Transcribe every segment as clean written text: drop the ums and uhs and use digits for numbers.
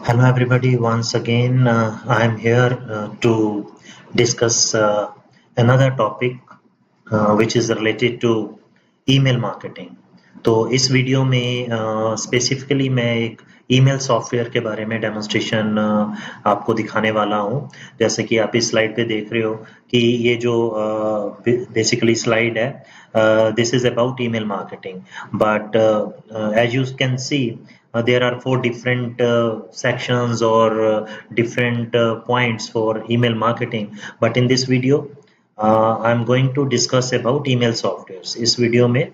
Hello, everybody. Once again, I am here to discuss another topic which is related to email marketing. तो इस video में specifically मैं एक email software के बारे में डेमोन्स्ट्रेशन आपको दिखाने वाला हूँ। जैसे कि आप इस स्लाइड पे देख रहे हो कि ये जो बेसिकली स्लाइड है, this is about email marketing. But as you can see, there are 4 different sections or different points for email marketing. But in this video, I'm going to discuss about email softwares. इस video में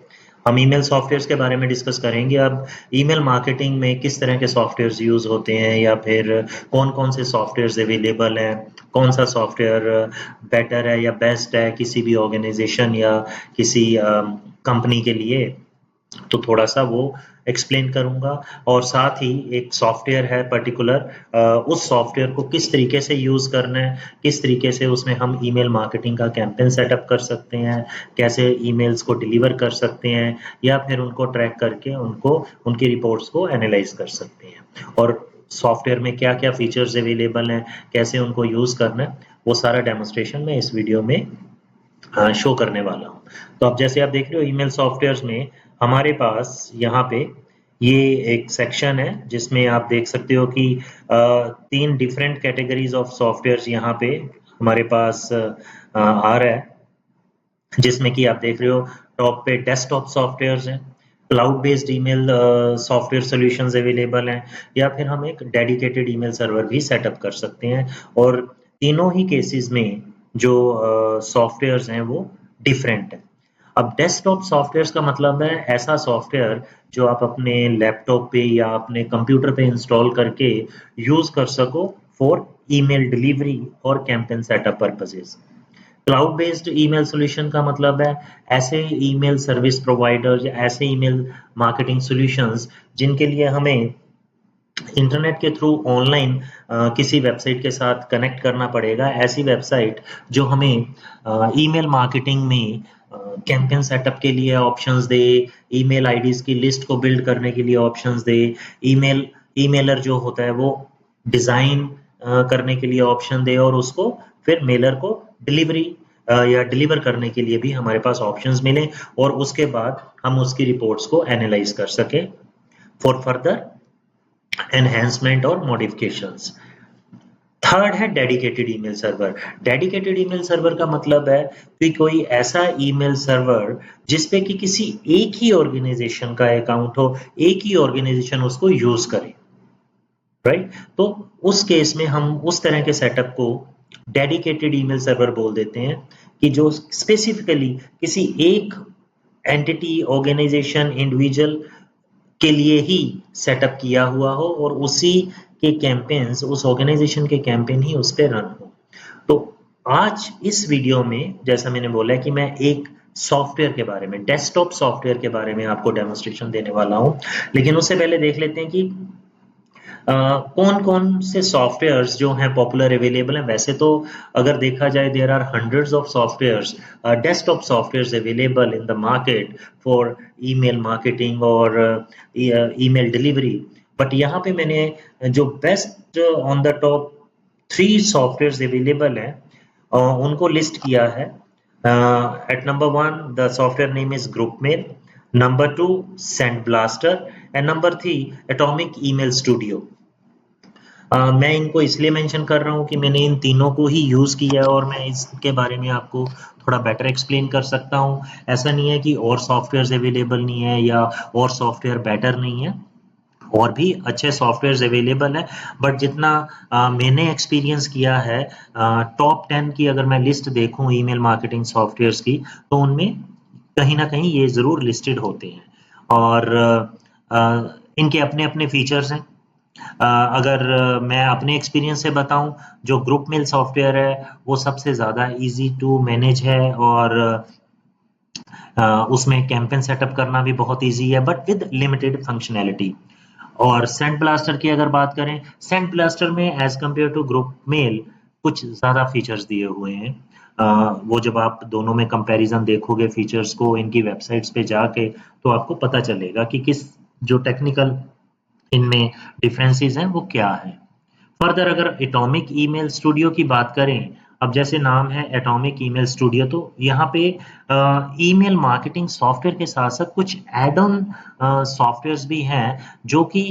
हम email softwares के बारे में discuss करेंगे। अब email marketing में किस तरह के सॉफ्टवेयर्स यूज होते हैं या फिर कौन कौन से सॉफ्टवेयर्स अवेलेबल हैं, कौन सा सॉफ्टवेयर बेटर है या बेस्ट है किसी भी ऑर्गेनाइजेशन या किसी कंपनी के लिए, तो थोड़ा सा वो एक्सप्लेन करूंगा। और साथ ही एक सॉफ्टवेयर है पर्टिकुलर, उस सॉफ्टवेयर को किस तरीके से यूज करना है, किस तरीके से उसमें हम ईमेल मार्केटिंग का कैंपेन सेटअप कर सकते हैं, कैसे ईमेल्स को डिलीवर कर सकते हैं या फिर उनको ट्रैक करके उनको उनकी रिपोर्ट्स को एनालाइज कर सकते हैं, और सॉफ्टवेयर में क्या क्या फीचर्स अवेलेबल हैं, कैसे उनको यूज करना है, वो सारा डेमोन्स्ट्रेशन मैं इस वीडियो में शो करने वाला हूँ। तो अब जैसे आप देख रहे हो ईमेल सॉफ्टवेयर्स में हमारे पास यहाँ पे ये एक सेक्शन है जिसमें आप देख सकते हो कि 3 डिफरेंट कैटेगरीज ऑफ सॉफ्टवेयर्स यहाँ पे हमारे पास आ रहा है, जिसमें कि आप देख रहे हो टॉप पे डेस्कटॉप सॉफ्टवेयर्स हैं, cloud based email software solutions available हैं, या फिर हम एक डेडिकेटेड ईमेल सर्वर भी सेटअप कर सकते हैं। और तीनों ही केसेस में जो सॉफ्टवेयर्स हैं वो डिफरेंट है। अब डेस्कटॉप सॉफ्टवेयर्स का मतलब है ऐसा सॉफ्टवेयर जो आप अपने लैपटॉप पे या अपने कंप्यूटर पे इंस्टॉल करके यूज कर सको फॉर ईमेल डिलीवरी और campaign setup purposes. Cloud based email solution का मतलब है ऐसे ईमेल सर्विस प्रोवाइडर या ऐसे ईमेल मार्केटिंग सॉल्यूशंस जिनके लिए हमें इंटरनेट के थ्रू ऑनलाइन किसी वेबसाइट के साथ कनेक्ट करना पड़ेगा। ऐसी वेबसाइट जो हमें ईमेल मार्केटिंग में कैंपेन सेटअप के लिए ऑप्शंस दे, ईमेल आईडीज की लिस्ट को बिल्ड करने के लिए ऑप्शंस दे, ईमेलर जो होता है वो डिजाइन करने के लिए ऑप्शन दे, और उसको फिर मेलर को डिलीवरी या डिलीवर करने के लिए भी हमारे पास ऑप्शंस मिले, और उसके बाद हम उसकी रिपोर्ट्स को एनालाइज कर सके फॉर फर्दर एनहेंसमेंट और मॉडिफिकेशंस। थर्ड है dedicated email server. Dedicated email server का मतलब है कि कोई ऐसा ईमेल सर्वर जिसपे कि किसी एक ही ऑर्गेनाइजेशन का अकाउंट हो, एक ही ऑर्गेनाइजेशन उसको यूज करे, राइट? तो उस केस में हम उस तरह के सेटअप को डेडिकेटेड ईमेल सर्वर बोल देते हैं कि जो स्पेसिफिकली किसी एक एंटिटी, ऑर्गेनाइजेशन, इंडिविजुअल के लिए ही सेटअप किया हुआ हो और उसी के कैंपेन्स, उस ऑर्गेनाइजेशन के कैंपेन ही उस पे रन हो। तो आज इस वीडियो में जैसा मैंने बोला है कि मैं एक सॉफ्टवेयर के बारे में, डेस्कटॉप सॉफ्टवेयर के बारे में आपको डेमोन्स्ट्रेशन देने वाला हूं। लेकिन उससे पहले देख लेते हैं कि कौन कौन से सॉफ्टवेयर्स जो हैं पॉपुलर अवेलेबल हैं। वैसे तो अगर देखा जाए there are hundreds of softwares, desktop softwares available in the market for email marketing और ईमेल डिलीवरी। बट यहाँ पे मैंने जो best on the top 3 softwares available हैं उनको लिस्ट किया है। At number 1 the software name is GroupMail, number 2 Send Blaster, and number 3 Atomic Email Studio. मैं इनको इसलिए मेंशन कर रहा हूँ कि मैंने इन तीनों को ही यूज़ किया है और मैं इसके बारे में आपको थोड़ा बेटर एक्सप्लेन कर सकता हूँ। ऐसा नहीं है कि और सॉफ्टवेयर्स अवेलेबल नहीं है या और सॉफ्टवेयर बेटर नहीं है, और भी अच्छे सॉफ्टवेयर्स अवेलेबल है। बट जितना मैंने एक्सपीरियंस किया है, टॉप 10 की अगर मैं लिस्ट देखूं ईमेल मार्केटिंग सॉफ्टवेयर्स की, तो उनमें कहीं ना कहीं ये ज़रूर लिस्टेड होते हैं। और इनके अपने अपने फीचर्स हैं। अगर मैं अपने एक्सपीरियंस से बताऊं, जो ग्रुप मेल सॉफ्टवेयर है वो सबसे ज़्यादा इजी टू मैनेज है, और उसमें कैंपेन सेटअप करना भी बहुत इजी है बट विद लिमिटेड फंक्शनैलिटी। और सेंट ब्लास्टर की अगर बात करें, सेंट ब्लास्टर में as compare to GroupMail कुछ ज़्यादा फीचर्स दिए हुए हैं। वो जब आप दोनों में कंपैरिजन देखोगे फीचर्स को इनकी वेबसाइट्स पे जाके, तो आपको पता चलेगा कि किस जो टेक्निकल इनमें डिफरेंसेस हैं वो क्या है। फर्दर अगर एटॉमिक ईमेल स्टूडियो की बात करें, अब जैसे नाम है एटॉमिक ईमेल स्टूडियो, तो यहाँ पे ईमेल मार्केटिंग सॉफ्टवेयर के साथ साथ कुछ एड ऑन सॉफ्टवेयर्स भी हैं जो कि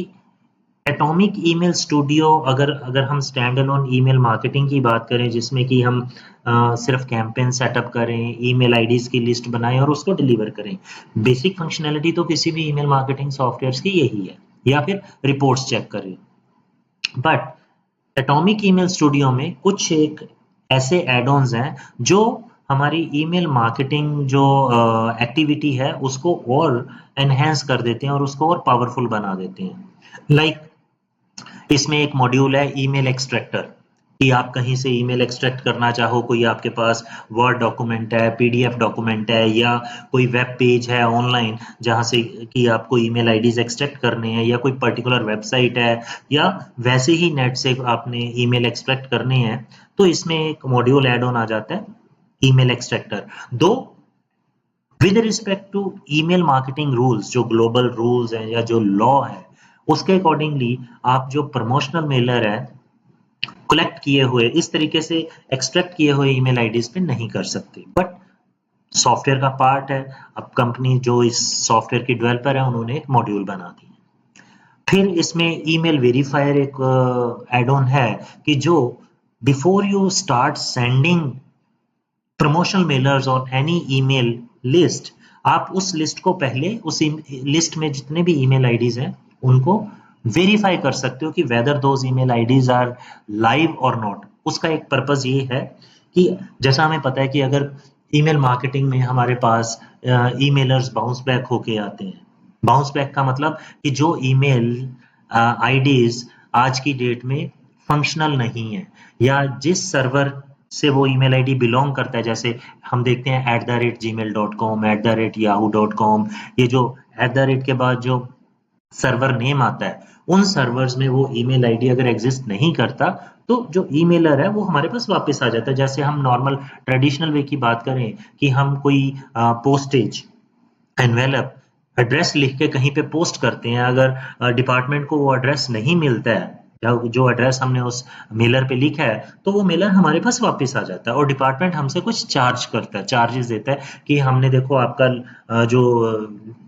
एटॉमिक ईमेल स्टूडियो, अगर अगर हम स्टैंड अलोन ईमेल मार्केटिंग की बात करें जिसमें कि हम सिर्फ कैंपेन सेटअप करें, ईमेल आईडीज की लिस्ट बनाएं और उसको डिलीवर करें, बेसिक फंक्शनैलिटी तो किसी भी ईमेल मार्केटिंग सॉफ्टवेयर की यही है, या फिर रिपोर्ट्स चेक करें। बट एटॉमिक ईमेल स्टूडियो में कुछ एक ऐसे एड-ऑन्स हैं जो हमारी ईमेल मार्केटिंग जो एक्टिविटी है उसको और एनहेंस कर देते हैं और उसको और पावरफुल बना देते हैं। लाइक इसमें एक मॉड्यूल है ईमेल एक्सट्रैक्टर, कि आप कहीं से ईमेल एक्सट्रैक्ट करना चाहो, कोई आपके पास वर्ड डॉक्यूमेंट है, पीडीएफ डॉक्यूमेंट है, या कोई वेब पेज है ऑनलाइन जहां से कि आपको ईमेल आईडीज एक्सट्रैक्ट करने हैं, या कोई पर्टिकुलर वेबसाइट है, या वैसे ही नेट से आपने ईमेल एक्सट्रैक्ट करने हैं, तो इसमें एक मॉड्यूल एड ऑन आ जाता है email extractor. Though with respect to email marketing rules, जो ग्लोबल रूल्स हैं या जो लॉ है, उसके अकॉर्डिंगली आप जो प्रमोशनल मेलर है कलेक्ट किए हुए, इस तरीके से एक्सट्रैक्ट किए हुए ईमेल आईडीज पे नहीं कर सकते, बट सॉफ्टवेयर का पार्ट है। अब कंपनी जो इस सॉफ्टवेयर की डेवलपर है उन्होंने एक मॉड्यूल बना दी। फिर इसमें ईमेल वेरीफायर एक एड ऑन है कि जो before you start sending promotional Mellors on any email list, आप उस लिस्ट को पहले उस लिस्ट में जितने भी ईमेल आईडीज हैं उनको वेरीफाई कर सकते हो कि whether those email IDs are live और नॉट। उसका एक पर्पस ये है कि जैसा हमें पता है कि अगर ईमेल मार्केटिंग में हमारे पास ईमेलर्स बाउंस बैक होके आते हैं, बाउंस बैक का मतलब कि जो ईमेल आईडीज आज की डेट में फंक्शनल नहीं है, या जिस सर्वर से वो ईमेल आईडी बिलोंग करता है, जैसे हम देखते हैं @gmail.com, @yahoo.com, ये जो @ के बाद जो सर्वर नेम आता है, उन सर्वर्स में वो ईमेल आईडी अगर एग्जिस्ट नहीं करता तो जो ईमेलर है वो हमारे पास वापस आ जाता है। जैसे हम नॉर्मल ट्रेडिशनल वे की बात करें कि हम कोई पोस्टेज एनवेलप एड्रेस लिख के कहीं पे पोस्ट करते हैं, अगर डिपार्टमेंट को वो एड्रेस नहीं मिलता है या जो एड्रेस हमने उस मेलर पे लिखा है, तो वो मेलर हमारे पास वापस आ जाता है और डिपार्टमेंट हमसे कुछ चार्ज करता है, चार्जेस देता है कि हमने देखो आपका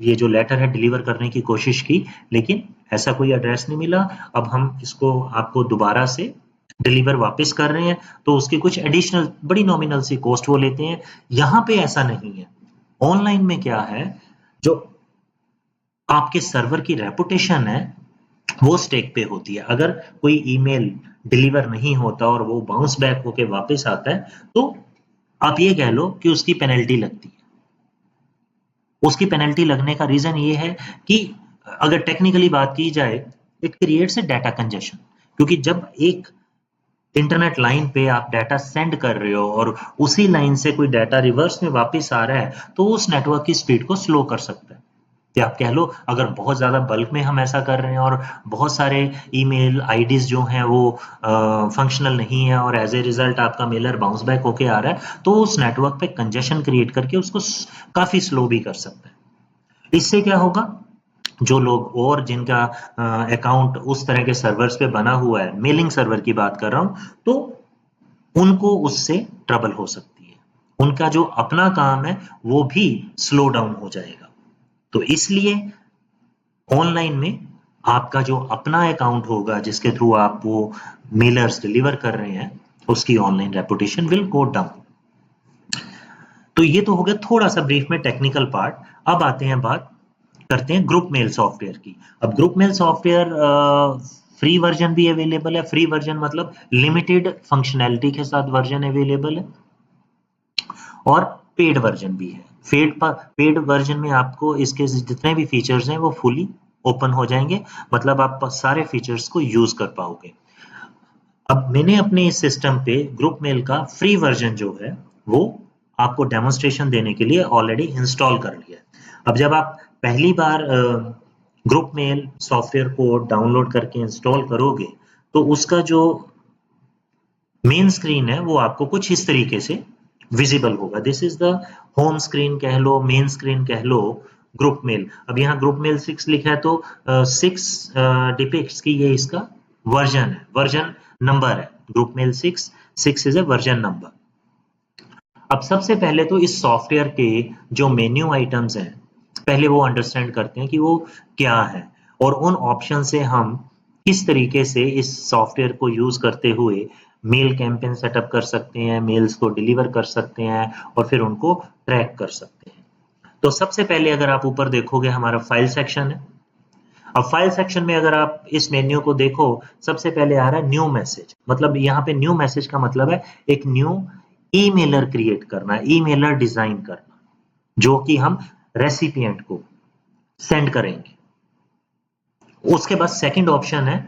ये जो लेटर है डिलीवर करने की कोशिश की, लेकिन ऐसा कोई एड्रेस नहीं मिला, अब हम इसको आपको दोबारा से डिलीवर वापस कर रहे हैं, तो उसकी कुछ एडिशनल बड़ी नॉमिनल सी कॉस्ट वो लेते हैं। यहाँ पे ऐसा नहीं है। ऑनलाइन में क्या है, जो आपके सर्वर की रेपुटेशन है वो स्टेक पे होती है। अगर कोई ईमेल डिलीवर नहीं होता और वो बाउंस बैक होके वापस आता है, तो आप ये कह लो कि उसकी पेनल्टी लगती है। उसकी पेनल्टी लगने का रीजन ये है कि अगर टेक्निकली बात की जाए, it creates a data congestion, क्योंकि जब एक इंटरनेट लाइन पे आप डाटा सेंड कर रहे हो और उसी लाइन से कोई डाटा रिवर्स में वापस आ रहा है, तो उस नेटवर्क की स्पीड को स्लो कर सकता है। या आप कह लो अगर बहुत ज्यादा बल्क में हम ऐसा कर रहे हैं और बहुत सारे ईमेल आईडीज जो हैं वो फंक्शनल नहीं है और एज ए रिजल्ट आपका मेलर बाउंस बैक होके आ रहा है, तो उस नेटवर्क पे कंजेशन क्रिएट करके उसको काफी स्लो भी कर सकता है। इससे क्या होगा, जो लोग और जिनका अकाउंट उस तरह के सर्वर्स पे बना हुआ है, मेलिंग सर्वर की बात कर रहा हूं, तो उनको उससे ट्रबल हो सकती है, उनका जो अपना काम है वो भी स्लो डाउन हो जाएगा। तो इसलिए ऑनलाइन में आपका जो अपना अकाउंट होगा जिसके थ्रू आप वो मेलर्स डिलीवर कर रहे हैं, उसकी online reputation will go down. तो ये तो हो गया थोड़ा सा ब्रीफ में टेक्निकल पार्ट। अब आते हैं बात करते हैं ग्रुप मेल सॉफ्टवेयर की। अब GroupMail software free version भी अवेलेबल है। फ्री वर्जन मतलब लिमिटेड फंक्शनैलिटी के साथ वर्जन अवेलेबल है, और पेड वर्जन भी है। पेड वर्जन में आपको इसके जितने भी फीचर्स हैं वो फुली ओपन हो जाएंगे, मतलब आप सारे फीचर्स को यूज कर पाओगे। अब मैंने अपने इस सिस्टम पे ग्रुप मेल का फ्री वर्जन जो है वो आपको डेमोन्स्ट्रेशन देने के लिए ऑलरेडी इंस्टॉल कर लिया है। अब जब आप पहली बार ग्रुप मेल सॉफ्टवेयर को डाउनलोड करके इंस्टॉल करोगे, तो उसका जो मेन स्क्रीन है वो आपको कुछ इस तरीके से विजिबल होगा। This is the home screen कह लो, मेन स्क्रीन कह लो, ग्रुप मेल। अब यहाँ ग्रुप मेल 6 लिखा है तो 6 डिपिक्ट्स की ये इसका वर्जन है, वर्जन नंबर है। GroupMail 6 is a version number. अब सबसे पहले तो इस सॉफ्टवेयर के जो मेन्यू आइटम्स हैं, पहले वो अंडरस्टैंड करते हैं कि वो क्या है, और उन ऑप्शन से हम किस तरीके से इस सॉफ्टवेयर को यूज करते हुए मेल कैंपेन सेटअप कर सकते हैं, मेल्स को डिलीवर कर सकते हैं और फिर उनको ट्रैक कर सकते हैं। तो सबसे पहले अगर आप ऊपर देखोगे हमारा फाइल सेक्शन है। अब फाइल सेक्शन में अगर आप इस मेन्यू को देखो, सबसे पहले आ रहा है न्यू मैसेज। मतलब यहाँ पे न्यू मैसेज का मतलब है एक न्यू ईमेलर क्रिएट करना, ईमेलर डिजाइन करना, जो कि हम रेसिपिएंट को सेंड करेंगे। उसके बाद सेकंड ऑप्शन है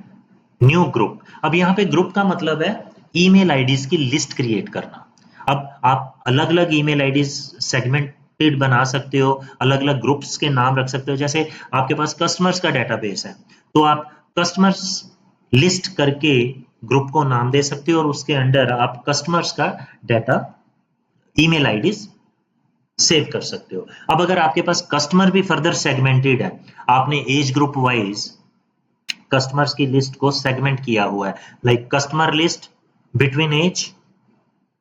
न्यू ग्रुप। अब यहाँ पे ग्रुप का मतलब है ईमेल आईडीज की लिस्ट क्रिएट करना। अब आप अलग अलग ईमेल आईडीज सेगमेंटेड बना सकते हो, अलग अलग ग्रुप्स के नाम रख सकते हो। जैसे आपके पास कस्टमर्स का डेटाबेस है तो आप कस्टमर्स लिस्ट करके ग्रुप को नाम दे सकते हो और उसके अंडर आप कस्टमर्स का डाटा ईमेल आईडीज सेव कर सकते हो। अब अगर आपके पास कस्टमर भी फर्दर सेगमेंटेड है, आपने एज ग्रुप वाइज कस्टमर्स की लिस्ट को सेगमेंट किया हुआ है, like customer list between age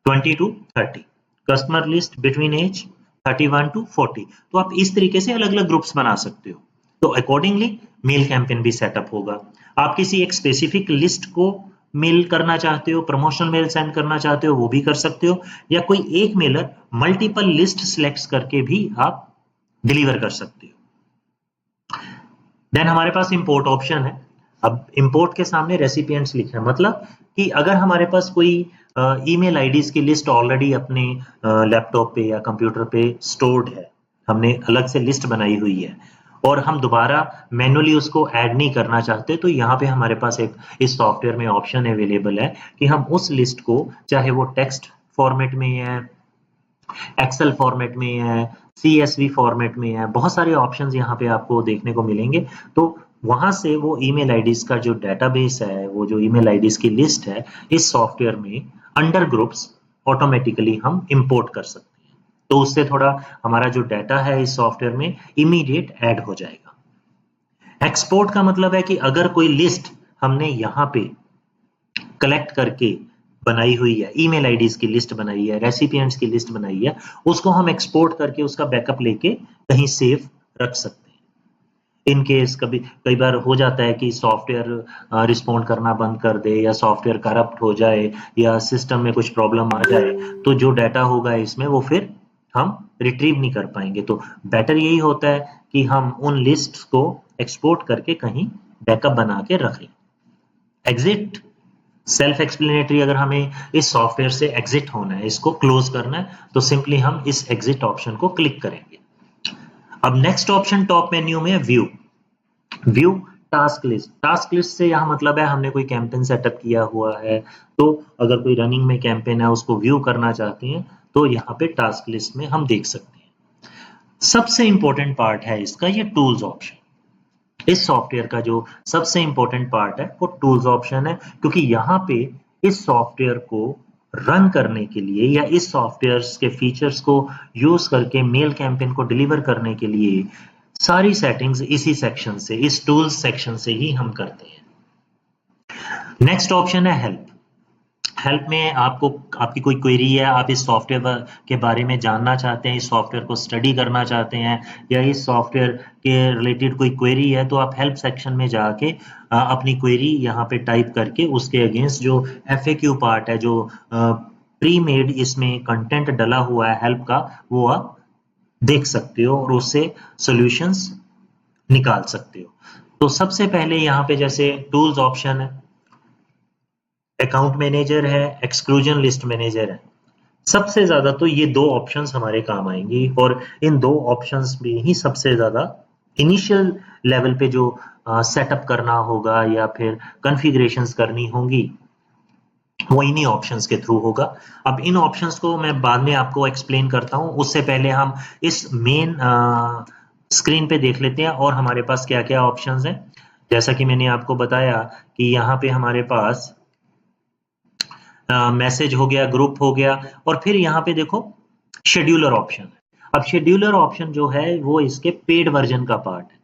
20 to 30, customer list between age 31 to 40, तो आप इस तरीके से अलग अलग ग्रुप्स बना सकते हो। तो अकॉर्डिंगली मेल कैंपेन भी सेटअप होगा। आप किसी एक स्पेसिफिक लिस्ट को मेल करना चाहते हो, प्रमोशनल मेल सेंड करना चाहते हो, वो भी कर सकते हो, या कोई एक मेलर मल्टीपल लिस्ट सिलेक्ट करके भी आप डिलीवर कर सकते हो। देन हमारे पास इंपोर्ट ऑप्शन है। अब इंपोर्ट के सामने रेसिपिएंट्स लिखा है, मतलब कि अगर हमारे पास कोई ईमेल आईडीज की लिस्ट ऑलरेडी अपने लैपटॉप पे या कंप्यूटर पे स्टोर्ड है, हमने अलग से लिस्ट बनाई हुई है और हम दोबारा मैन्युअली उसको ऐड नहीं करना चाहते, तो यहाँ पे हमारे पास एक इस सॉफ्टवेयर में ऑप्शन अवेलेबल है कि हम उस लिस्ट को, चाहे वो टेक्स्ट फॉर्मेट में है, एक्सेल फॉर्मेट में है, CSV फॉर्मेट में है, बहुत सारे ऑप्शंस यहाँ पे आपको देखने को मिलेंगे। तो वहां से वो ईमेल आईडीज का जो डेटाबेस है, वो जो ईमेल आईडीज की लिस्ट है, इस सॉफ्टवेयर में अंडर ग्रुप्स ऑटोमेटिकली हम इंपोर्ट कर सकते हैं। तो उससे थोड़ा हमारा जो डाटा है इस सॉफ्टवेयर में इमीडिएट ऐड हो जाएगा। एक्सपोर्ट का मतलब है कि अगर कोई लिस्ट हमने यहाँ पे कलेक्ट करके बनाई हुई है, ईमेल आईडीज की लिस्ट बनाई है, रेसिपिएंट्स की लिस्ट बनाई है, उसको हम एक्सपोर्ट करके उसका बैकअप लेके कहीं सेव रख सकते हैं। इन केस कभी कई बार हो जाता है कि सॉफ्टवेयर रिस्पॉन्ड करना बंद कर दे, या सॉफ्टवेयर करप्ट हो जाए, या सिस्टम में कुछ प्रॉब्लम आ जाए, तो जो डाटा होगा इसमें वो फिर हम रिट्रीव नहीं कर पाएंगे। तो बेटर यही होता है कि हम उन लिस्ट को एक्सपोर्ट करके कहीं बैकअप बना के रखें। Exit self explanatory. अगर हमें इस सॉफ्टवेयर से एग्जिट होना है, इसको क्लोज करना है, तो सिंपली हम इस एग्जिट ऑप्शन को क्लिक करेंगे। अब नेक्स्ट ऑप्शन टॉप मेन्यू में view. View task list. Task list से यहाँ मतलब है हमने कोई कैंपेन सेटअप किया हुआ है, तो अगर कोई रनिंग में कैंपेन है उसको व्यू करना चाहते हैं तो यहाँ पे टास्क लिस्ट में हम देख सकते हैं। सबसे इंपॉर्टेंट पार्ट है इसका ये टूल्स ऑप्शन। इस सॉफ्टवेयर का जो सबसे इंपॉर्टेंट पार्ट है वो टूल्स ऑप्शन है, क्योंकि यहाँ पे इस सॉफ्टवेयर को रन करने के लिए या इस सॉफ्टवेयर के फीचर्स को यूज करके मेल कैंपेन को डिलीवर करने के लिए सारी सेटिंग्स इसी सेक्शन से, इस टूल्स सेक्शन से ही हम करते हैं। नेक्स्ट ऑप्शन है हेल्प। हेल्प में आपको आपकी कोई क्वेरी है, आप इस सॉफ्टवेयर के बारे में जानना चाहते हैं, इस सॉफ्टवेयर को स्टडी करना चाहते हैं, या इस सॉफ्टवेयर के रिलेटेड कोई क्वेरी है, तो आप हेल्प सेक्शन में जाके अपनी क्वेरी यहाँ पे टाइप करके उसके अगेंस्ट जो FAQ पार्ट है, जो प्री मेड इसमें कंटेंट डला हुआ है हेल्प का, वो आप देख सकते हो और उससे सॉल्यूशंस निकाल सकते हो। तो सबसे पहले यहाँ पे जैसे टूल्स ऑप्शन है, अकाउंट मैनेजर है, एक्सक्लूजन लिस्ट मैनेजर है। सबसे ज्यादा तो ये दो ऑप्शंस हमारे काम आएंगी, और इन दो ऑप्शंस में ही सबसे ज्यादा इनिशियल लेवल पे जो सेटअप करना होगा या फिर कॉन्फ़िगरेशंस करनी होंगी, वो इन्हीं ऑप्शंस के थ्रू होगा। अब इन ऑप्शंस को मैं बाद में आपको एक्सप्लेन करता हूँ, उससे पहले हम इस मेन स्क्रीन पे देख लेते हैं और हमारे पास क्या क्या ऑप्शंस हैं। जैसा कि मैंने आपको बताया कि यहाँ पे हमारे पास मैसेज हो गया, ग्रुप हो गया, और फिर यहाँ पे देखो शेड्यूलर ऑप्शन है। अब शेड्यूलर ऑप्शन जो है वो इसके पेड वर्जन का पार्ट है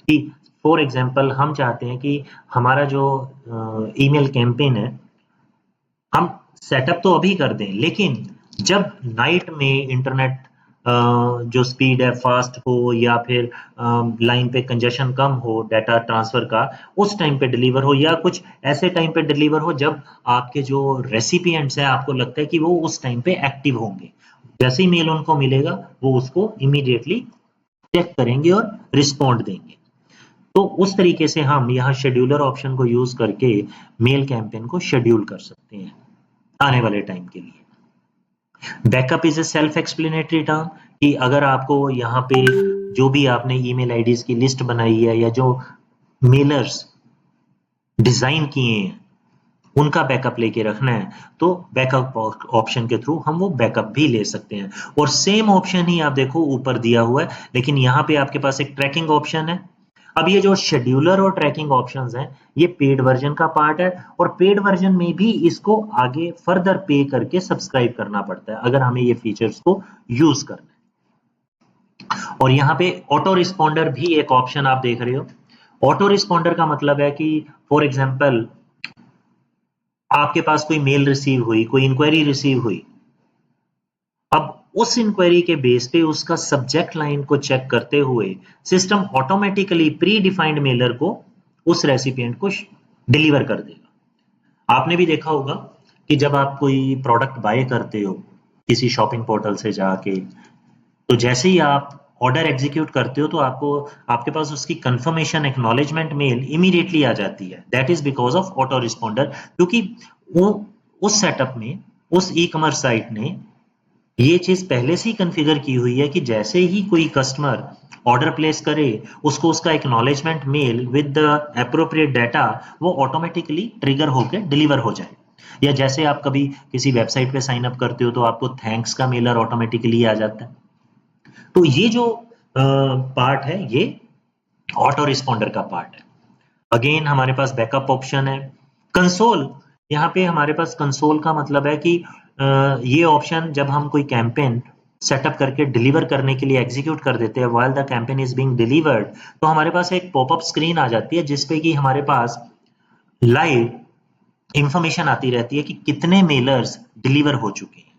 कि फॉर एग्जांपल हम चाहते हैं कि हमारा जो ईमेल कैंपेन है हम सेटअप तो अभी कर दें, लेकिन जब नाइट में इंटरनेट जो स्पीड है फास्ट हो या फिर लाइन पे कंजेशन कम हो डाटा ट्रांसफर का, उस टाइम पे डिलीवर हो या कुछ ऐसे टाइम पे डिलीवर हो जब आपके जो रेसिपिएंट्स हैं आपको लगता है कि वो उस टाइम पे एक्टिव होंगे। जैसे ही मेल उनको मिलेगा वो उसको इमीडिएटली चेक करेंगे और रिस्पॉन्ड देंगे। तो उस तरीके से हम यहाँ शेड्यूलर ऑप्शन को यूज करके मेल कैंपेन को शेड्यूल कर सकते हैं आने वाले टाइम के लिए। Backup is a self explanatory term कि अगर आपको यहाँ पे जो भी आपने ईमेल आईडीज की लिस्ट बनाई है या जो मेलर्स डिजाइन किए हैं उनका बैकअप लेके रखना है तो बैकअप ऑप्शन के थ्रू हम वो बैकअप भी ले सकते हैं। और सेम ऑप्शन ही आप देखो ऊपर दिया हुआ है, लेकिन यहाँ पे आपके पास एक ट्रैकिंग ऑप्शन है। अब ये जो शेड्यूलर और ट्रैकिंग ऑप्शंस हैं ये पेड वर्जन का पार्ट है और पेड वर्जन में भी इसको आगे फर्दर पे करके सब्सक्राइब करना पड़ता है अगर हमें ये फीचर्स को यूज करना है। और यहाँ पे ऑटो रिस्पॉन्डर भी एक ऑप्शन आप देख रहे हो। ऑटो रिस्पॉन्डर का मतलब है कि फॉर एग्जाम्पल आपके पास कोई मेल रिसीव हुई, कोई इंक्वायरी रिसीव हुई, अब उस इंक्वायरी के बेस पे उसका सब्जेक्ट लाइन को चेक करते हुए system automatically pre defined Mailer को उस रेसिपिएंट को डिलीवर कर देगा। आपने भी देखा होगा कि जब आप कोई प्रोडक्ट बाय करते हो किसी शॉपिंग पोर्टल से जाके, तो जैसे ही आप ऑर्डर एग्जीक्यूट करते हो तो आपको आपके पास उसकी कंफर्मेशन एक्नॉलेजमेंट मेल इमीडिएटली आ जाती है। That is because of auto responder, क्योंकि वो उस सेटअप में उस ई कॉमर्स साइट ने ये चीज पहले से ही कॉन्फ़िगर की हुई है कि जैसे ही कोई कस्टमर ऑर्डर प्लेस करे उसको उसका acknowledgement mail with the appropriate data वो ऑटोमेटिकली ट्रिगर होकर डिलीवर हो जाए। या जैसे आप कभी किसी वेबसाइट पे साइन अप करते हो तो आपको थैंक्स का मेलर ऑटोमेटिकली आ जाता है। तो ये जो पार्ट है ये ऑटो रिस्पॉन्डर का पार्ट है। अगेन हमारे पास बैकअप ऑप्शन है। कंसोल, यहाँ पे हमारे पास कंसोल का मतलब है कि ये ऑप्शन जब हम कोई कैंपेन सेटअप करके डिलीवर करने के लिए एग्जीक्यूट कर देते हैं while the campaign is being delivered, तो हमारे पास एक पॉपअप स्क्रीन आ जाती है जिसपे कि हमारे पास लाइव इंफॉर्मेशन आती रहती है कि कितने मेलर्स डिलीवर हो चुके हैं,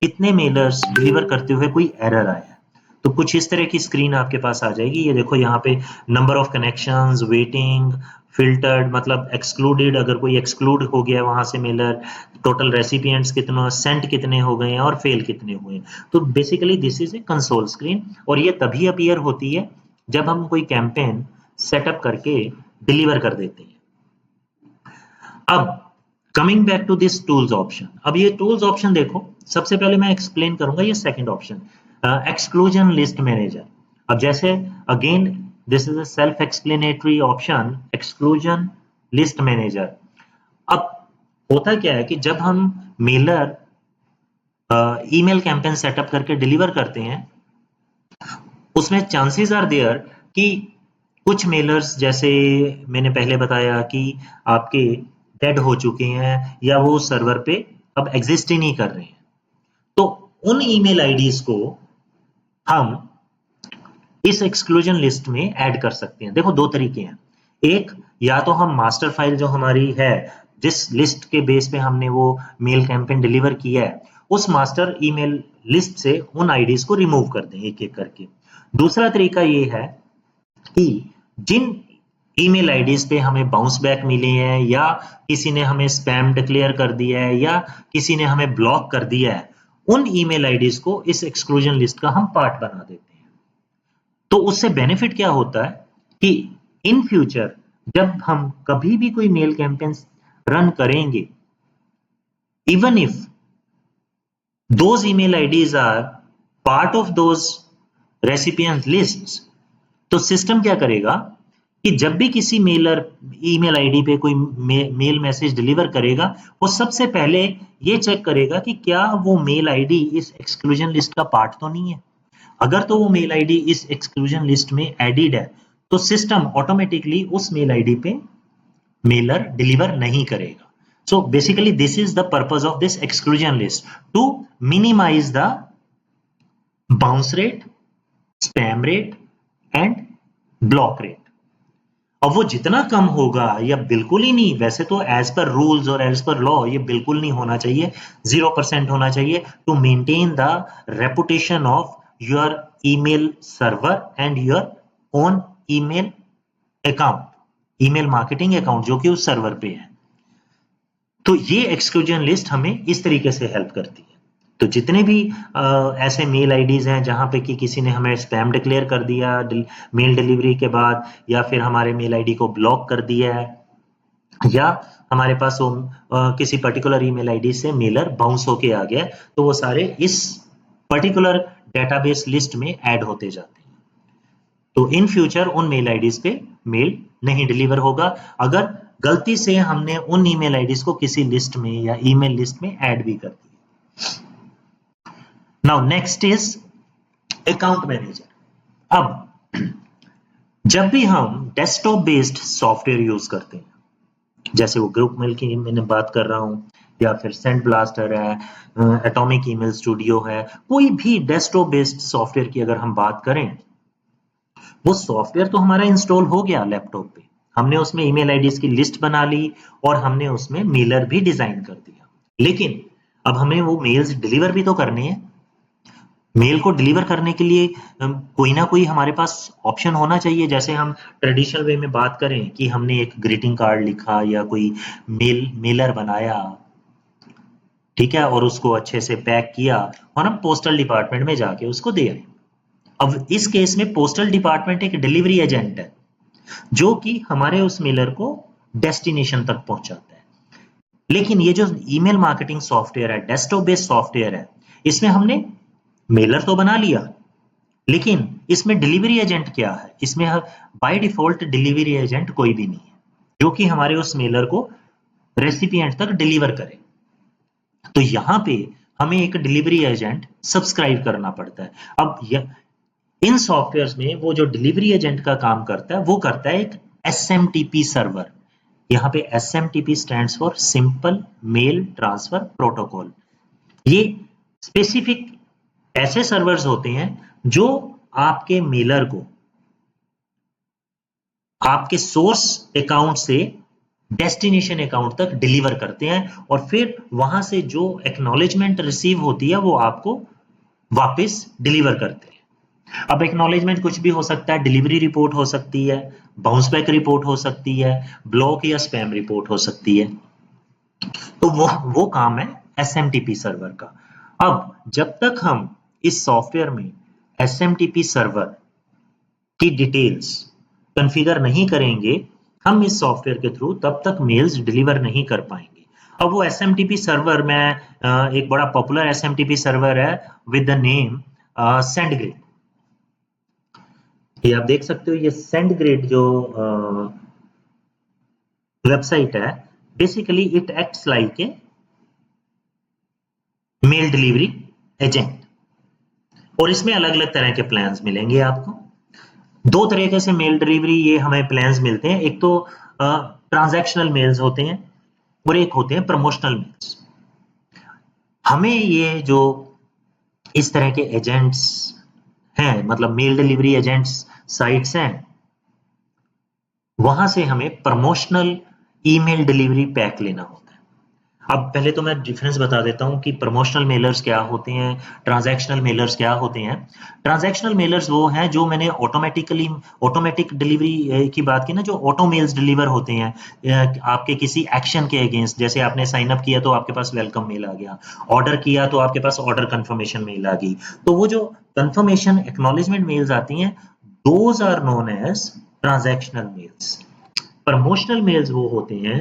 कितने मेलर्स डिलीवर करते हुए कोई एरर आया है। तो कुछ इस तरह की स्क्रीन आपके पास आ जाएगी। ये देखो यहाँ पे number of connections, waiting, filtered मतलब एक्सक्लूडेड, अगर कोई एक्सक्लूड हो गया वहां से मेलर, टोटल रेसिपिएंट्स कितना, सेंट कितने हो गए हैं और फेल कितने हुए हैं। तो basically this is a console screen और ये तभी अपीयर होती है जब हम कोई कैंपेन सेटअप करके डिलीवर कर देते हैं। अब coming back to this tools option, अब ये टूल्स ऑप्शन देखो, सबसे पहले मैं एक्सप्लेन करूंगा ये second option exclusion list manager. अब जैसे again this is a self explanatory option exclusion list manager. अब होता क्या है कि जब हम मेलर ईमेल कैंपेन सेटअप करके डिलीवर करते हैं उसमें चांसेस आर देयर कि कुछ मेलर्स जैसे मैंने पहले बताया कि आपके डेड हो चुके हैं या वो सर्वर पे अब एग्जिस्ट ही नहीं कर रहे हैं। तो उन ईमेल आईडीज को हम इस एक्सक्लूजन लिस्ट में ऐड कर सकते हैं। देखो दो तरीके हैं, एक या तो हम मास्टर फाइल जो हमारी है जिस लिस्ट के बेस पे हमने वो मेल कैंपेन डिलीवर किया है उस मास्टर ईमेल लिस्ट से उन आईडीज को रिमूव कर दें एक एक करके। दूसरा तरीका ये है कि जिन ईमेल आईडीज पे हमें बाउंस बैक मिले हैं या किसी ने हमें स्पैम डिक्लेयर कर दिया है या किसी ने हमें ब्लॉक कर दिया है, उन ईमेल आईडीज को इस एक्सक्लूजन लिस्ट का हम पार्ट बना देते हैं। तो उससे बेनिफिट क्या होता है कि इन फ्यूचर जब हम कभी भी कोई मेल कैंपेन रन करेंगे, even if those email IDs are part of those recipient lists, तो सिस्टम क्या करेगा कि जब भी किसी मेलर ईमेल आईडी पे कोई मेल मैसेज डिलीवर करेगा वो सबसे पहले ये चेक करेगा कि क्या वो मेल आईडी इस एक्सक्लूजन लिस्ट का पार्ट तो नहीं है। अगर तो वो मेल आईडी इस एक्सक्लूजन लिस्ट में एडिड है तो सिस्टम ऑटोमेटिकली उस मेल आईडी पे मेलर डिलीवर नहीं करेगा। So basically this is the purpose of this exclusion list, to minimize the bounce rate, spam rate and block rate. अब वो जितना कम होगा या बिल्कुल ही नहीं, वैसे तो एज पर रूल्स और एज पर लॉ ये बिल्कुल नहीं होना चाहिए, 0% होना चाहिए to maintain the reputation of your email server and your own email account, email marketing account जो कि उस सर्वर पे है। तो ये एक्सक्लूजन लिस्ट हमें इस तरीके से हेल्प करती है। तो जितने भी ऐसे मेल आईडीज हैं जहां पे कि किसी ने हमें स्पैम डिक्लेयर कर दिया मेल डिलीवरी के बाद, या फिर हमारे मेल आईडी को ब्लॉक कर दिया है, या हमारे पास वो किसी पर्टिकुलर ईमेल आईडी से मेलर बाउंस होके आ गया, तो वो सारे इस पर्टिकुलर डेटाबेस लिस्ट में ऐड होते जाते हैं। तो इन फ्यूचर उन मेल आईडीज पे मेल नहीं डिलीवर होगा अगर गलती से हमने उन ईमेल आईडीज को किसी लिस्ट में या ईमेल लिस्ट में ऐड भी कर दिया। Now next is account manager. अब जब भी हम डेस्कटॉप बेस्ड सॉफ्टवेयर यूज करते हैं, जैसे वो ग्रुप मेल की मैंने बात कर रहा हूं, या फिर सेंड ब्लास्टर है, एटॉमिक ईमेल स्टूडियो है, कोई भी डेस्कटॉप बेस्ड सॉफ्टवेयर की अगर हम बात करें, वो सॉफ्टवेयर तो हमारा इंस्टॉल हो गया लैपटॉप पे, हमने उसमें ईमेल आईडीज की लिस्ट बना ली और हमने उसमें मेलर भी डिजाइन कर दिया, लेकिन अब हमें वो मेल्स डिलीवर भी तो करने हैं। मेल को डिलीवर करने के लिए कोई ना कोई हमारे पास ऑप्शन होना चाहिए। जैसे हम ट्रेडिशनल वे में बात करें कि हमने एक ग्रीटिंग कार्ड लिखा या कोई मेलर बनाया, ठीक है, और उसको अच्छे से पैक किया और हम पोस्टल डिपार्टमेंट में जाके उसको दे आए। अब इस केस में पोस्टल डिपार्टमेंट एक डिलीवरी एजेंट है जो कि हमारे उस मेलर को डेस्टिनेशन तक पहुंचाता है। लेकिन ये जो ईमेल मार्केटिंग सॉफ्टवेयर है, डेस्कटॉप बेस्ड सॉफ्टवेयर है, इसमें हमने मेलर तो बना लिया, लेकिन इसमें डिलीवरी एजेंट क्या है? इसमें बाय डिफॉल्ट डिलीवरी एजेंट कोई भी नहीं है जो कि हमारे उस मेलर को रेसिपिएंट तक डिलीवर करे। तो यहाँ पे हमें एक डिलीवरी एजेंट सब्सक्राइब करना पड़ता है। अब इन सॉफ्टवेयर्स में वो जो डिलीवरी एजेंट का काम करता है वो करता है एक SMTP सर्वर। यहाँ पे SMTP stands for simple mail transfer protocol. ये स्पेसिफिक ऐसे सर्वर्स होते हैं जो आपके मेलर को आपके सोर्स अकाउंट से डेस्टिनेशन अकाउंट तक डिलीवर करते हैं, और फिर वहां से जो एक्नॉलेजमेंट रिसीव होती है वो आपको वापस डिलीवर करते हैं। अब एक्नॉलेजमेंट कुछ भी हो सकता है, डिलीवरी रिपोर्ट हो सकती है, बाउंस बैक रिपोर्ट हो सकती है, ब्लॉक या स्पैम रिपोर्ट हो सकती है। तो वो काम है SMTP सर्वर का। अब जब तक हम इस सॉफ्टवेयर में SMTP सर्वर की डिटेल्स कॉन्फ़िगर नहीं करेंगे, हम इस सॉफ्टवेयर के थ्रू तब तक मेल्स डिलीवर नहीं कर पाएंगे। अब वो SMTP सर्वर में एक बड़ा पॉपुलर SMTP सर्वर है विद द नेम सेंडग्रिड। ये आप देख सकते हो, ये सेंडग्रिड जो वेबसाइट है, basically it acts like a mail delivery agent, और इसमें अलग अलग तरह के प्लान्स मिलेंगे आपको। दो तरीके से मेल डिलीवरी ये हमें प्लान्स मिलते हैं, एक तो ट्रांजैक्शनल मेल्स होते हैं और एक होते हैं प्रमोशनल मेल्स। हमें ये जो इस तरह के एजेंट्स हैं, मतलब मेल डिलीवरी एजेंट्स साइट्स हैं, वहां से हमें प्रमोशनल ईमेल डिलीवरी पैक लेना होता है। अब पहले तो मैं डिफरेंस बता देता हूं कि प्रमोशनल मेलर्स क्या होते हैं, ट्रांजैक्शनल मेलर्स क्या होते हैं। ट्रांजैक्शनल मेलर्स वो हैं जो मैंने ऑटोमेटिक डिलीवरी की बात की ना, जो ऑटो मेल्स डिलीवर होते हैं आपके किसी एक्शन के अगेंस्ट। जैसे आपने साइन अप किया तो आपके पास वेलकम मेल आ गया, ऑर्डर किया तो आपके पास ऑर्डर कंफर्मेशन मेल आ गई। तो वो जो कंफर्मेशन एक्नॉलेजमेंट मेल्स आती हैं, those are known as transactional mails. Promotional mails वो होते हैं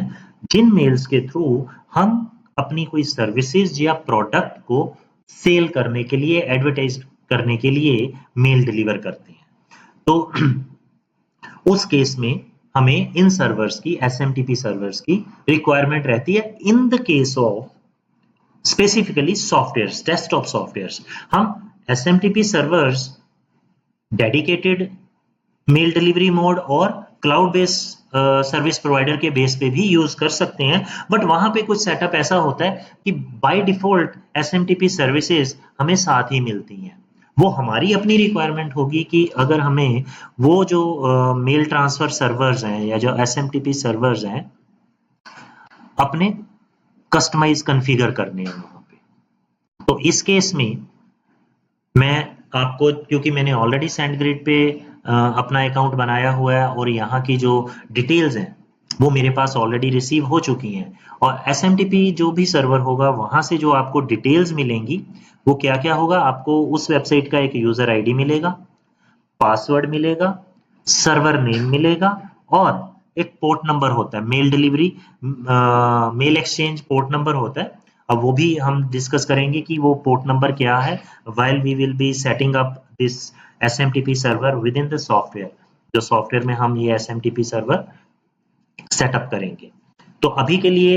जिन मेल्स के थ्रू हम अपनी कोई सर्विसेज या प्रोडक्ट को सेल करने के लिए, एडवर्टाइज करने के लिए मेल डिलीवर करते हैं। तो उस केस में हमें इन सर्वर्स की, SMTP सर्वर्स की रिक्वायरमेंट रहती है। In the case of specifically softwares, desktop softwares, हम SMTP servers dedicated mail delivery mode और क्लाउड बेस्ड सर्विस प्रोवाइडर के बेस पे भी यूज कर सकते हैं, बट वहां पे कुछ सेटअप ऐसा होता है कि बाय डिफॉल्ट SMTP सर्विसेज हमें साथ ही मिलती हैं। वो हमारी अपनी रिक्वायरमेंट होगी कि अगर हमें वो जो मेल ट्रांसफर सर्वर्स हैं या जो SMTP सर्वर्स हैं अपने कस्टमाइज कॉन्फ़िगर करने हैं वहां पे। तो इस केस में मैं आपको, क्योंकि मैंने ऑलरेडी SendGrid पे अपना अकाउंट बनाया हुआ है और यहाँ की जो डिटेल्स हैं वो मेरे पास ऑलरेडी रिसीव हो चुकी हैं, और SMTP जो भी सर्वर होगा वहां से जो आपको डिटेल्स मिलेंगी वो क्या क्या होगा, आपको उस वेबसाइट का एक यूजर आईडी मिलेगा, पासवर्ड मिलेगा, सर्वर नेम मिलेगा, और एक पोर्ट नंबर होता है, mail delivery mail exchange port number होता है। अब वो भी हम डिस्कस करेंगे कि वो पोर्ट नंबर क्या है while we will be setting up this SMTP server within the software, जो सॉफ्टवेयर में हम ये SMTP सर्वर सेटअप करेंगे। तो अभी के लिए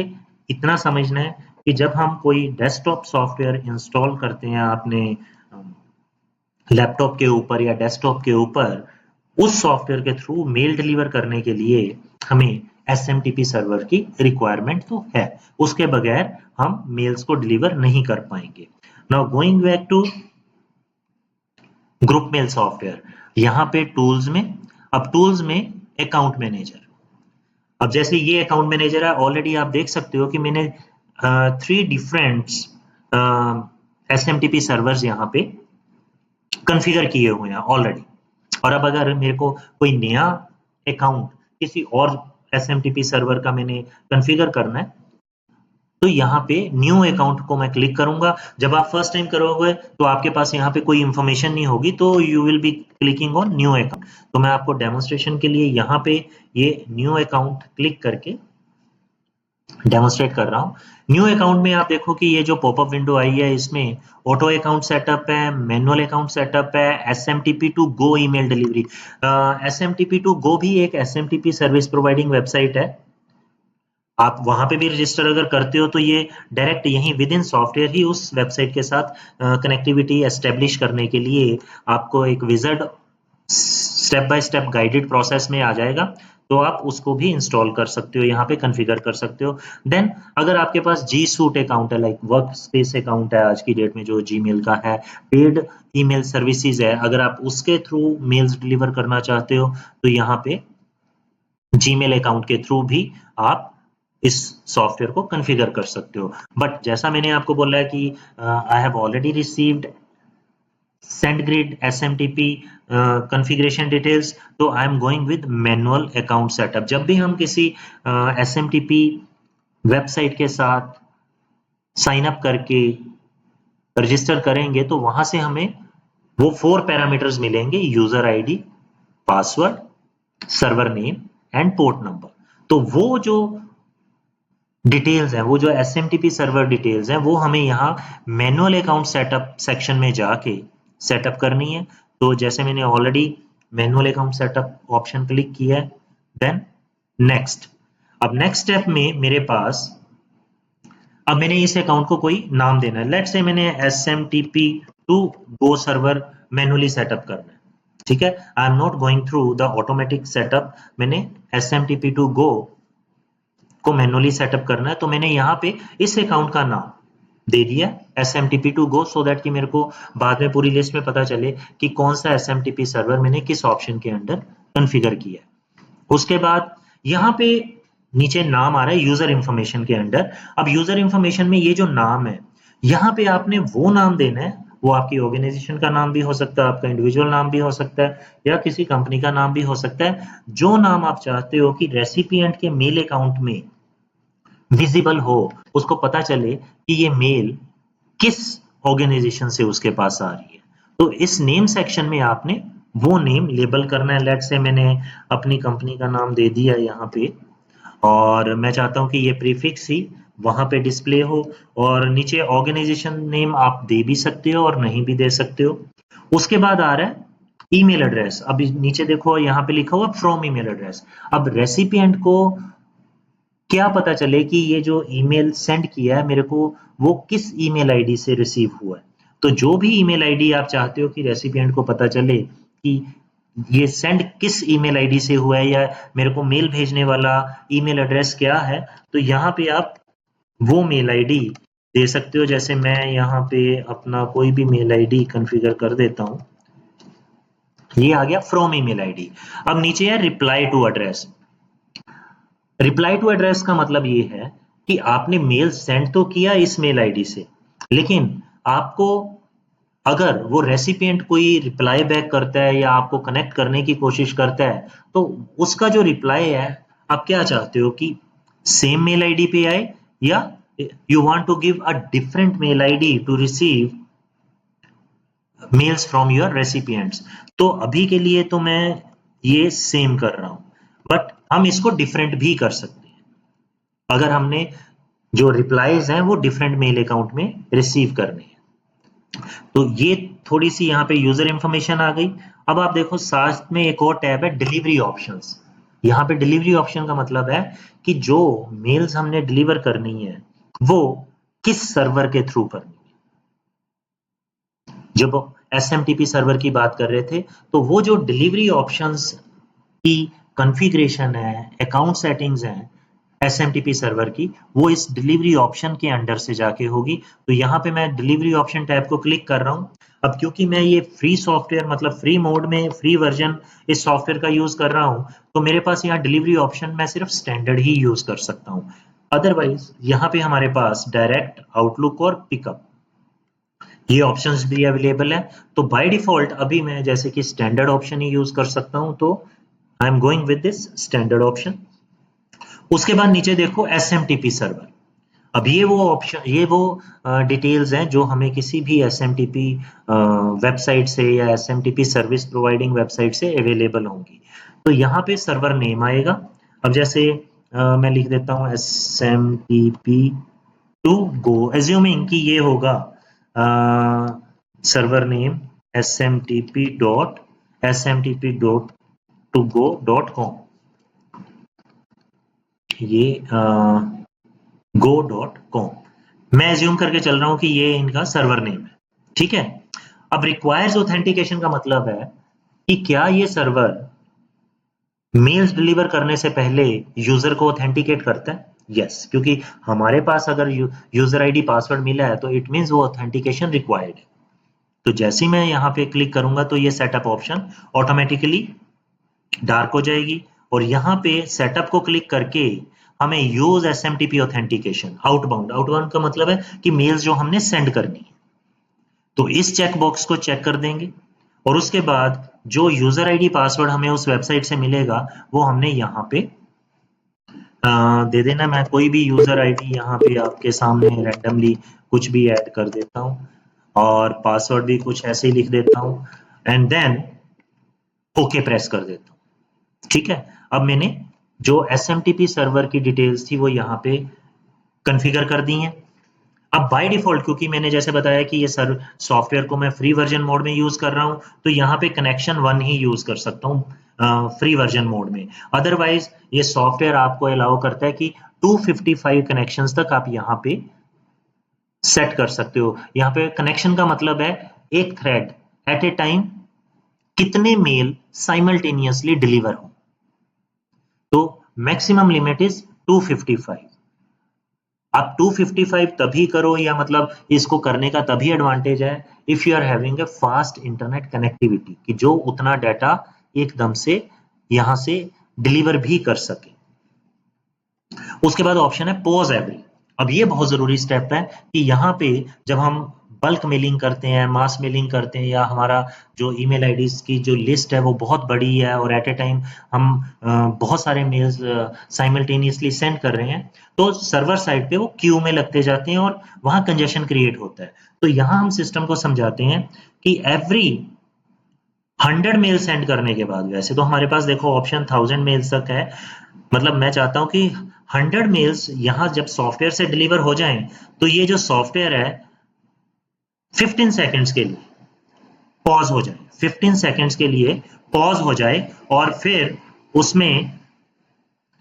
इतना समझना है कि जब हम कोई डेस्कटॉप सॉफ्टवेयर इंस्टॉल करते हैं अपने लैपटॉप के ऊपर या डेस्कटॉप के ऊपर, उस सॉफ्टवेयर के थ्रू मेल डिलीवर करने के लिए हमें SMTP सर्वर की रिक्वायरमेंट तो है, उसके बगैर हम मेल्स को डिलीवर नहीं कर पाएंगे। Now going back to GroupMail software, यहाँ पे टूल्स में, अब टूल्स में अकाउंट मैनेजर, अब जैसे ये अकाउंट मैनेजर है, ऑलरेडी आप देख सकते हो कि मैंने 3 डिफरेंट SMTP सर्वर्स यहाँ पे कॉन्फ़िगर किए हुए हैं ऑलरेडी। और अब अगर मेरे को कोई नया अकाउंट किसी और SMTP सर्वर का मैंने कॉन्फ़िगर करना है, तो यहाँ पे न्यू अकाउंट को मैं क्लिक करूंगा। जब आप फर्स्ट टाइम करोगे तो आपके पास यहाँ पे कोई इंफॉर्मेशन नहीं होगी, तो you will be clicking on new account. तो मैं आपको डेमोन्स्ट्रेशन के लिए यहाँ पे ये न्यू अकाउंट क्लिक करके डेमोन्स्ट्रेट कर रहा हूँ। न्यू अकाउंट में आप देखो कि ये जो पॉपअप विंडो आई है इसमें ऑटो अकाउंट सेटअप है, मैनुअल अकाउंट सेटअप है, SMTP to go email delivery. SMTP to go भी एक SMTP सर्विस प्रोवाइडिंग वेबसाइट है, आप वहां पे भी रजिस्टर अगर करते हो तो ये डायरेक्ट यहीं विद इन सॉफ्टवेयर ही उस वेबसाइट के साथ कनेक्टिविटी एस्टेब्लिश करने के लिए आपको एक wizard step by step guided process में आ जाएगा, तो आप उसको भी इंस्टॉल कर सकते हो, यहाँ पे कॉन्फ़िगर कर सकते हो। देन अगर आपके पास G Suite अकाउंट है, लाइक वर्क स्पेस अकाउंट है आज की डेट में जो जीमेल का है, पेड ईमेल सर्विसेज है, अगर आप उसके थ्रू मेल्स डिलीवर करना चाहते हो तो यहाँ पे जीमेल अकाउंट के थ्रू भी आप इस सॉफ्टवेयर को कॉन्फ़िगर कर सकते हो। बट जैसा मैंने आपको बोला है कि I have already received SendGrid SMTP configuration details, तो I am going with manual account setup. जब भी हम किसी SMTP वेबसाइट के साथ साइन अप करके रजिस्टर करेंगे तो वहां से हमें वो 4 पैरामीटर्स मिलेंगे, user ID, password, server name and port number. तो वो जो डिटेल्स हैं, वो जो SMTP सर्वर डिटेल्स हैं, वो हमें यहाँ मैनुअल अकाउंट सेटअप सेक्शन में जाके सेटअप करनी है। तो जैसे मैंने already manual account setup option click किया है, देन नेक्स्ट। अब नेक्स्ट स्टेप में मेरे पास, अब मैंने इस अकाउंट को कोई नाम देना है, लेट्स से मैंने SMTP to go server manually setup करना है, ठीक है। I am not going through the automatic setup, मैंने SMTP टू गो को मैनुअली सेटअप करना है, तो मैंने यहाँ पे इस अकाउंट का नाम दे दिया SMTP to go, so that कि मेरे को बाद में पूरी लिस्ट में पता चले कि कौन सा SMTP सर्वर मैंने किस ऑप्शन के अंडर कॉन्फ़िगर किया है। उसके बाद यहाँ पे नीचे नाम आ रहा है यूजर इंफॉर्मेशन के अंडर। अब यूजर इंफॉर्मेशन में ये जो नाम है, यहाँ पे आपने वो नाम देना है, वो आपकी ऑर्गेनाइजेशन का नाम भी हो सकता है, आपका इंडिविजुअल नाम भी हो सकता है, या किसी कंपनी का नाम भी हो सकता है। जो नाम आप चाहते हो कि रेसिपिएंट के मेल अकाउंट में विजिबल हो, उसको पता चले कि ये मेल किस ऑर्गेनाइजेशन से उसके पास आ रही है, तो इस नेम सेक्शन में आपने वो नेम लेबल करना है। लेट्स से मैंने अपनी कंपनी का नाम दे दिया यहाँ पे, और मैं चाहता हूँ कि ये प्रीफिक्स ही वहां पे डिस्प्ले हो, और नीचे ऑर्गेनाइजेशन नेम आप दे भी सकते हो और नहीं भी दे सकते हो। उसके बाद आ रहा है ईमेल एड्रेस। अब नीचे देखो यहाँ पे लिखा हुआ फ्रॉम ईमेल एड्रेस। अब रेसिपिएंट को क्या पता चले कि ये जो ईमेल सेंड किया है मेरे को, वो किस ईमेल आईडी से रिसीव हुआ है। तो जो भी ईमेल आईडी आप चाहते हो कि रेसिपिएंट को पता चले कि ये सेंड किस ईमेल आईडी से हुआ है, या मेरे को मेल भेजने वाला ईमेल एड्रेस क्या है, तो यहाँ पे आप वो मेल आईडी दे सकते हो। जैसे मैं यहाँ पे अपना कोई भी मेल आईडी कॉन्फ़िगर कर देता हूँ। ये आ गया फ्रॉम ईमेल आईडी। अब नीचे है reply to address. Reply to address का मतलब ये है कि आपने मेल सेंड तो किया इस मेल आईडी से, लेकिन आपको अगर वो रेसिपिएंट कोई रिप्लाई बैक करता है या आपको कनेक्ट करने की कोशिश करता है, तो उसका जो रिप्लाई है, आप क्या चाहते हो कि सेम मेल आईडी पे आए, या you want to give a different mail ID to receive mails from your recipients. तो अभी के लिए तो मैं ये सेम कर रहा हूँ, बट हम इसको डिफरेंट भी कर सकते हैं अगर हमने जो रिप्लाईज हैं वो डिफरेंट मेल अकाउंट में रिसीव करने हैं। तो ये थोड़ी सी यहाँ पे यूजर इंफॉर्मेशन आ गई। अब आप देखो साथ में एक और टैब है डिलीवरी ऑप्शंस। यहाँ पे डिलीवरी ऑप्शन का मतलब है कि जो मेल्स हमने डिलीवर करनी है वो किस सर्वर के थ्रू करनी है। जब SMTP सर्वर की बात कर रहे थे, तो वो जो डिलीवरी ऑप्शंस की कॉन्फ़िगरेशन है, अकाउंट सेटिंग्स हैं SMTP सर्वर की, वो इस डिलीवरी ऑप्शन के अंडर से जाके होगी। तो यहाँ पे मैं डिलीवरी ऑप्शन टैब को क्लिक कर रहा हूँ। अब क्योंकि मैं ये फ्री सॉफ्टवेयर मतलब फ्री मोड में फ्री वर्जन इस सॉफ्टवेयर का यूज कर रहा हूँ, तो मेरे पास यहाँ डिलीवरी ऑप्शन मैं सिर्फ स्टैंडर्ड ही यूज कर सकता हूँ। अदरवाइज यहाँ पे हमारे पास डायरेक्ट आउटलुक और पिकअप ये ऑप्शंस भी अवेलेबल है। तो बाय डिफॉल्ट अभी मैं जैसे कि स्टैंडर्ड ऑप्शन ही यूज कर सकता हूँ, तो I am going with this standard option. उसके बाद नीचे देखो SMTP सर्वर। अब ये वो ऑप्शन, ये वो डिटेल्स हैं जो हमें किसी भी SMTP वेबसाइट से या SMTP सर्विस प्रोवाइडिंग वेबसाइट से अवेलेबल होंगी। तो यहाँ पे सर्वर नेम आएगा। अब जैसे मैं लिख देता हूँ SMTP टू गो, एज्यूमिंग कि ये होगा सर्वर नेम smtp.smtp.togo.com, ये go.com मैं एज्यूम करके चल रहा हूं कि ये इनका सर्वर नेम है। ठीक है। अब रिक्वायर्स ऑथेंटिकेशन का मतलब है कि क्या ये सर्वर मेल्स डिलीवर करने से पहले यूजर को ऑथेंटिकेट करता है। यस, क्योंकि हमारे पास अगर यूजर आईडी पासवर्ड मिला है तो इट मींस वो ऑथेंटिकेशन रिक्वायर्ड है। तो जैसे ही मैं यहाँ पे क्लिक करूंगा तो ये सेटअप ऑप्शन ऑटोमेटिकली डार्क हो जाएगी, और यहाँ पे सेटअप को क्लिक करके हमें यूज SMTP ऑथेंटिकेशन आउटबाउंड का मतलब है कि मेल्स जो हमने सेंड करनी है, तो इस चेक बॉक्स को चेक कर देंगे, और उसके बाद जो यूजर आईडी पासवर्ड हमें उस वेबसाइट से मिलेगा वो हमने यहाँ पे दे देना। मैं कोई भी यूजर आईडी यहाँ पे आपके सामने रैंडमली कुछ भी ऐड कर देता हूँ, और पासवर्ड भी कुछ ऐसे ही लिख देता हूँ, एंड देन ओके प्रेस कर देता हूँ। ठीक है। अब मैंने जो SMTP सर्वर की डिटेल्स थी वो यहाँ पे कॉन्फ़िगर कर दी हैं। अब बाय डिफॉल्ट क्योंकि मैंने जैसे बताया कि ये सॉफ्टवेयर को मैं फ्री वर्जन मोड में यूज कर रहा हूँ, तो यहाँ पे कनेक्शन 1 ही यूज कर सकता हूँ फ्री वर्जन मोड में। अदरवाइज ये सॉफ्टवेयर आपको अलाउ करता है कि 255 कनेक्शंस तक आप यहाँ पे सेट कर सकते हो। यहाँ पे कनेक्शन का मतलब है एक थ्रेड एट ए टाइम कितने मेल साइमल्टेनियसली डिलीवर हो। तो मैक्सिमम लिमिट इज 255। आप 255 तभी करो, या मतलब इसको करने का तभी एडवांटेज है if you are having a fast internet connectivity, कि जो उतना डाटा एकदम से यहां से डिलीवर भी कर सके। उसके बाद ऑप्शन है पॉज एवरी। अब ये बहुत जरूरी स्टेप है कि यहाँ पे जब हम बल्क मेलिंग करते हैं, मास मेलिंग करते हैं, या हमारा जो ईमेल आईडीज की जो लिस्ट है वो बहुत बड़ी है और एट ए टाइम हम बहुत सारे मेल्स साइमल्टेनियसली सेंड कर रहे हैं, तो सर्वर साइड पे वो क्यू में लगते जाते हैं और वहां कंजेशन क्रिएट होता है। तो यहाँ हम सिस्टम को समझाते हैं कि एवरी 100 मेल सेंड करने के बाद, वैसे तो हमारे पास देखो ऑप्शन 1000 मेल्स तक है, मतलब मैं चाहता हूं कि 100 मेल्स यहां जब सॉफ्टवेयर से डिलीवर हो जाएं, तो ये जो सॉफ्टवेयर है 15 सेकंड्स के लिए पॉज हो जाए, 15 सेकंड्स के लिए पॉज हो जाए, और फिर उसमें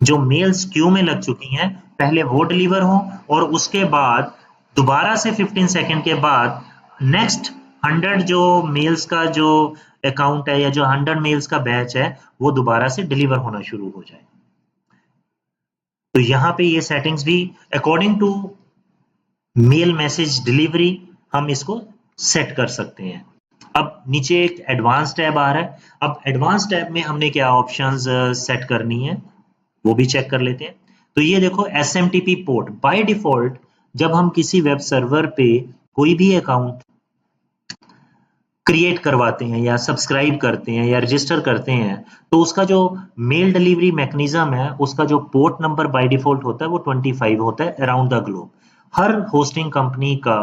जो मेल्स क्यू में लग चुकी हैं पहले वो डिलीवर हो, और उसके बाद दोबारा से 15 सेकंड के बाद नेक्स्ट 100 जो मेल्स का जो अकाउंट है या जो 100 मेल्स का बैच है वो दोबारा से डिलीवर होना शुरू हो जाए। तो यहाँ पे ये सेटिंग्स भी according to mail message delivery हम इसको सेट कर सकते हैं। अब नीचे एक एडवांस टैब आ रहा है। अब एडवांस टैब में हमने क्या ऑप्शंस सेट करनी है वो भी चेक कर लेते हैं। तो ये देखो SMTP पोर्ट बाय डिफॉल्ट जब हम किसी वेब सर्वर पे कोई भी अकाउंट क्रिएट करवाते हैं या सब्सक्राइब करते हैं या रजिस्टर करते हैं तो उसका जो मेल डिलीवरी मैकेनिज्म है उसका जो पोर्ट नंबर बाय डिफॉल्ट होता है वो 25 होता है around the globe. Her hosting company का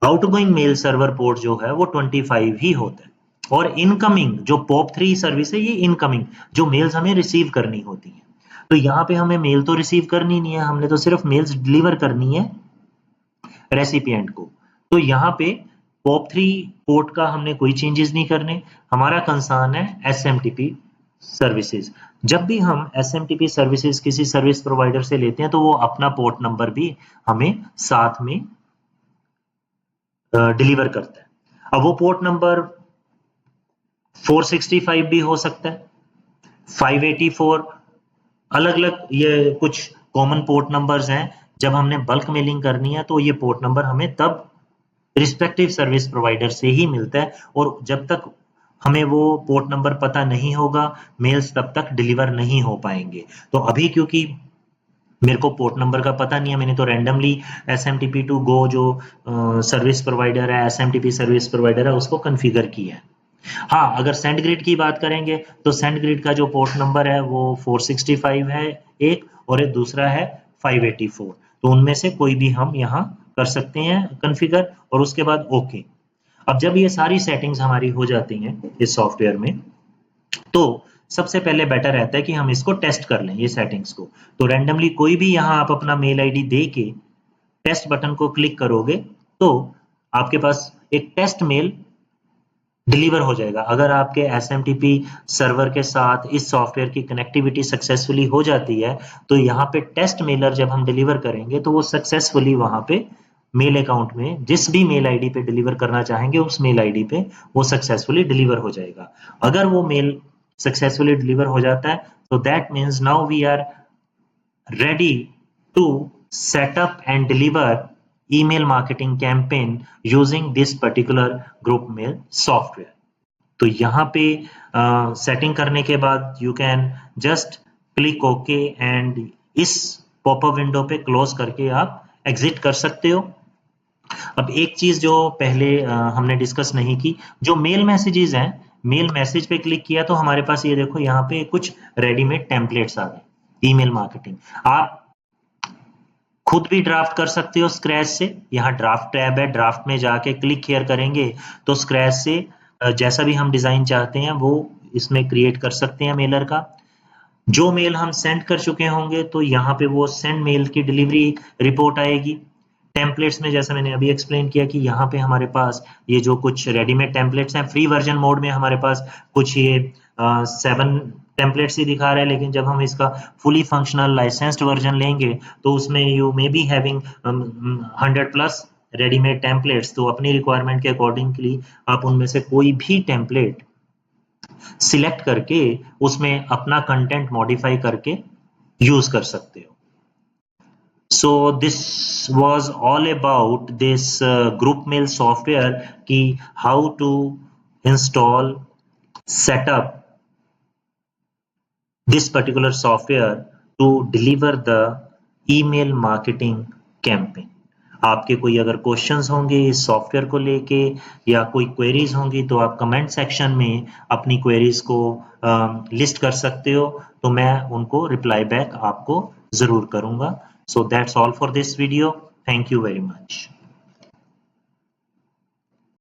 आउटगोइंग मेल सर्वर पोर्ट जो है वो 25 ही होता है और इनकमिंग जो POP3 सर्विस है ये इनकमिंग जो मेल्स हमें रिसीव करनी होती है। तो यहाँ पे हमें मेल तो रिसीव करनी नहीं है, हमने तो सिर्फ मेल्स डिलीवर करनी है रेसिपिएंट को। तो यहाँ पे POP3 पोर्ट का हमने कोई चेंजेस नहीं करने, हमारा कंसर्न है SMTP सर्विसेज। जब भी हम SMTP सर्विसेज किसी सर्विस प्रोवाइडर से लेते हैं तो वो अपना पोर्ट नंबर भी हमें साथ में डिलीवर करता है। अब वो पोर्ट नंबर 465 भी हो सकता है, 584, अलग अलग ये कुछ कॉमन पोर्ट नंबर्स हैं। जब हमने बल्क मेलिंग करनी है तो ये पोर्ट नंबर हमें तब रिस्पेक्टिव सर्विस प्रोवाइडर से ही मिलता है और जब तक हमें वो पोर्ट नंबर पता नहीं होगा मेल्स तब तक डिलीवर नहीं हो पाएंगे। तो अभी क्योंकि मेरे को पोर्ट नंबर का पता नहीं है, मैंने तो रैंडमली SMTP2Go जो सर्विस प्रोवाइडर है SMTP सर्विस प्रोवाइडर है उसको कॉन्फ़िगर किया है। हाँ, अगर SendGrid की बात करेंगे तो SendGrid का जो पोर्ट नंबर है वो 465 है एक और एक दूसरा है 584। तो उनमें से कोई भी हम यहाँ कर सकते हैं कॉन्फ़िगर और उसके बाद ओके। अब जब ये सारी सेटिंग्स हमारी हो जाती हैं इस सॉफ्टवेयर में तो सबसे पहले बेटर रहता है कि हम इसको टेस्ट कर लें ये सेटिंग्स को। तो रैंडमली कोई भी यहाँ आप अपना मेल आईडी दे के टेस्ट बटन को क्लिक करोगे तो आपके पास एक टेस्ट मेल डिलीवर हो जाएगा। अगर आपके SMTP सर्वर के साथ इस सॉफ्टवेयर की कनेक्टिविटी सक्सेसफुली हो जाती है तो यहाँ पे टेस्ट मेलर जब हम डिलीवर करेंगे तो वो सक्सेसफुली वहां पे मेल अकाउंट में जिस भी मेल आईडी पे डिलीवर करना चाहेंगे उस मेल आईडी पे वो सक्सेसफुली डिलीवर हो जाएगा। अगर वो मेल सक्सेसफुली डिलीवर हो जाता है तो that means now we are ready to set up and deliver email marketing campaign using this particular group mail software। तो यहाँ पे सेटिंग करने के बाद you can just click okay and इस पॉपअप विंडो पे क्लोज करके आप एग्जिट कर सकते हो। अब एक चीज जो पहले हमने डिस्कस नहीं की, जो मेल मैसेजेस हैं, मेल मैसेज पे क्लिक किया तो हमारे पास ये देखो यहाँ पे कुछ रेडीमेड टेम्पलेट्स आ गए ईमेल मार्केटिंग। आप खुद भी ड्राफ्ट कर सकते हो स्क्रैच से। यहाँ ड्राफ्ट टैब है, ड्राफ्ट में जाके क्लिक हियर करेंगे तो स्क्रैच से जैसा भी हम डिजाइन चाहते हैं वो इसमें क्रिएट कर सकते हैं मेलर का। जो मेल हम सेंड कर चुके होंगे तो यहाँ पे वो सेंड मेल की डिलीवरी रिपोर्ट आएगी। टेम्पलेट्स में जैसा मैंने अभी एक्सप्लेन किया कि यहाँ पे हमारे पास ये जो कुछ रेडीमेड टेम्पलेट्स हैं, फ्री वर्जन मोड में हमारे पास कुछ ये 7 टेम्पलेट्स ही दिखा रहा है, लेकिन जब हम इसका फुली फंक्शनल लाइसेंस्ड वर्जन लेंगे तो उसमें you may be having 100+ readymade templates. तो अपनी रिक्वायरमेंट के अकॉर्डिंगली आप उनमें से कोई भी टेम्पलेट सिलेक्ट करके उसमें अपना कंटेंट मॉडिफाई करके यूज कर सकते हो। So this was all about this group mail software कि how to install, set up this particular software to deliver the email marketing campaign। आपके कोई अगर क्वेश्चंस होंगे इस सॉफ्टवेयर को लेके या कोई क्वेरीज होंगी तो आप कमेंट सेक्शन में अपनी क्वेरीज को लिस्ट कर सकते हो, तो मैं उनको रिप्लाई बैक आपको जरूर करूंगा। So that's all for this video. Thank you very much.